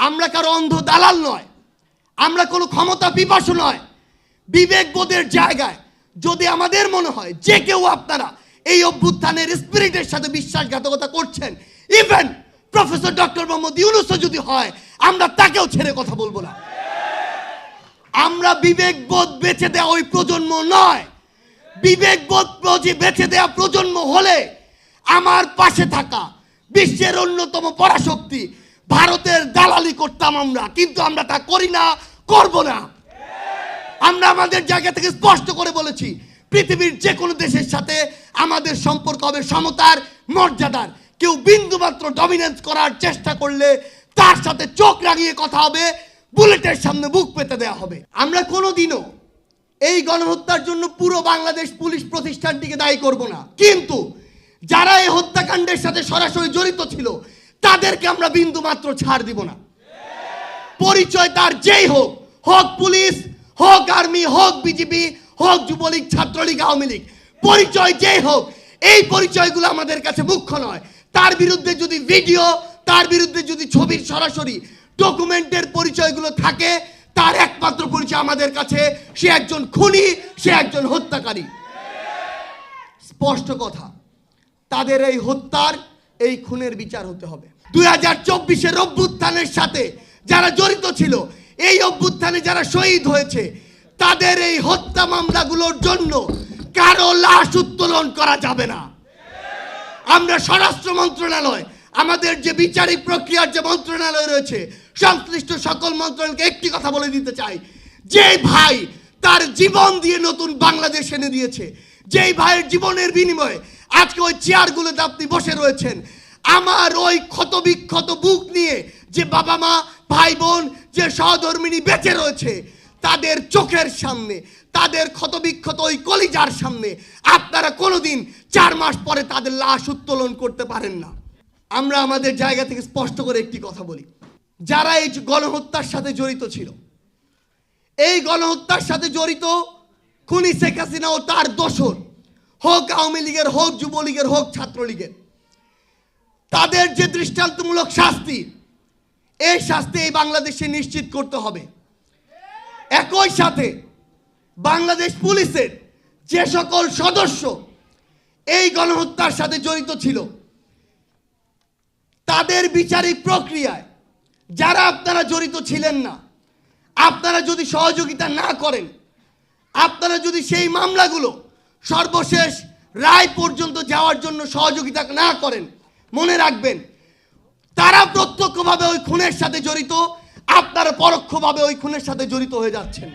আমরা কারো অন্ধ দালাল নয়, আমরা কোনো ক্ষমতা পিপাসু নয়। বিবেকবোধের জায়গায় যদি আমাদের মনে হয় যে কেউ আপনারা এই অভ্যুত্থানের স্পিরিটের সাথে বিশ্বাসঘাতকতা করছেন, ইভেন প্রফেসর ডক্টর মোহাম্মদ ইউনূসও যদি হয়, আমরা তাকেও ছেড়ে কথা বলবো না। আমরা বিবেকবোধ বেঁচে দেওয়া ওই প্রজন্ম নয়। বিবেকবোধ বেঁচে দেওয়া প্রজন্ম হলে আমার পাশে থাকা বিশ্বের অন্যতম পরাশক্তি ভারতের দালালি করতাম আমরা, কিন্তু আমরা তা করি না, করব না। আমরা আমাদের জায়গা থেকে স্পষ্ট করে বলেছি, পৃথিবীর যে কোনো দেশের সাথে আমাদের সম্পর্ক হবে সমতার, মর্যাদার। কেউ বিন্দুমাত্র ডমিনেন্স করার চেষ্টা করলে তার সাথে চোখ রাঙিয়ে কথা হবে, বুলেটের সামনে বুক পেতে দেওয়া হবে। আমরা কোনোদিনও এই গণহত্যার জন্য পুরো বাংলাদেশ পুলিশ প্রতিষ্ঠানটিকে দায়ী করব না, কিন্তু যারা এই হত্যাকাণ্ডের সাথে সরাসরি জড়িত ছিল তাদেরকে আমরা বিন্দুমাত্র ছাড় দিব না। পরিচয় তার যেই হোক, হোক পুলিশ, হোক আর্মি, হোক বিজেপি, হোক যুবলীগ, ছাত্রলীগ, আওয়ামী লীগ, পরিচয় যেই হোক, এই পরিচয়গুলো আমাদের কাছে মুখ্য নয়। তার বিরুদ্ধে যদি ভিডিও, তার বিরুদ্ধে যদি ছবির সরাসরি ডকুমেন্টের পরিচয়গুলো থাকে, তার একমাত্র পরিচয় আমাদের কাছে সে একজন খুনি, সে একজন হত্যাকারী। স্পষ্ট কথা, তাদের এই হত্যার, এই খুনের বিচার হতে হবে। 2024-এর অভ্যুত্থানের সাথে যারা জড়িত ছিল, এই অভ্যুত্থানে যারা শহীদ হয়েছে, তাদের এই হত্যা মামলাগুলোর জন্য কারো লাশ উত্তোলন করা যাবে না। আমরা স্বরাষ্ট্র মন্ত্রণালয়, আমাদের যে বিচারিক প্রক্রিয়ার যে মন্ত্রণালয় রয়েছে, সংশ্লিষ্ট সকল মন্ত্রণালয়কে একটি কথা বলে দিতে চাই, যে ভাই তার জীবন দিয়ে নতুন বাংলাদেশ এনে দিয়েছে, যেই ভাইয়ের জীবনের বিনিময়ে আজকে ওই চেয়ারগুলোতে আপনি বসে রয়েছেন, আমার ওই ক্ষত বিক্ষত বুক নিয়ে যে বাবা মা, ভাই বোন, যে সহধর্মিনী বেঁচে রয়েছে, তাদের চোখের সামনে, তাদের ক্ষত বিক্ষত ওই কলিজার সামনে আপনারা কোনোদিন 4 মাস পরে তাদের লাশ উত্তোলন করতে পারেন না। আমরা আমাদের জায়গা থেকে স্পষ্ট করে একটি কথা বলি, যারা এই গণহত্যার সাথে জড়িত ছিল, এই গণহত্যার সাথে জড়িত খুনি শেখ হাসিনা ও তার দোসর, হোক আওয়ামী লীগের, হোক যুবলীগের, হোক ছাত্রলীগের, তাদের যে দৃষ্টান্তমূলক শাস্তি, এই শাস্তি এই বাংলাদেশে নিশ্চিত করতে হবে। একই সাথে বাংলাদেশ পুলিশের যে সকল সদস্য এই গণহত্যার সাথে জড়িত ছিল, তাদের বিচারিক প্রক্রিয়ায় যারা আপনারা জড়িত ছিলেন না, আপনারা যদি সহযোগিতা না করেন, আপনারা যদি সেই মামলাগুলো সর্বশেষ রায় পর্যন্ত যাওয়ার জন্য সহযোগিতা না করেন, মনে রাখবেন তারা প্রত্যক্ষভাবে ওই খুনের সাথে জড়িত, আপনারা পরোক্ষভাবে ওই খুনের সাথে জড়িত হয়ে যাচ্ছেন।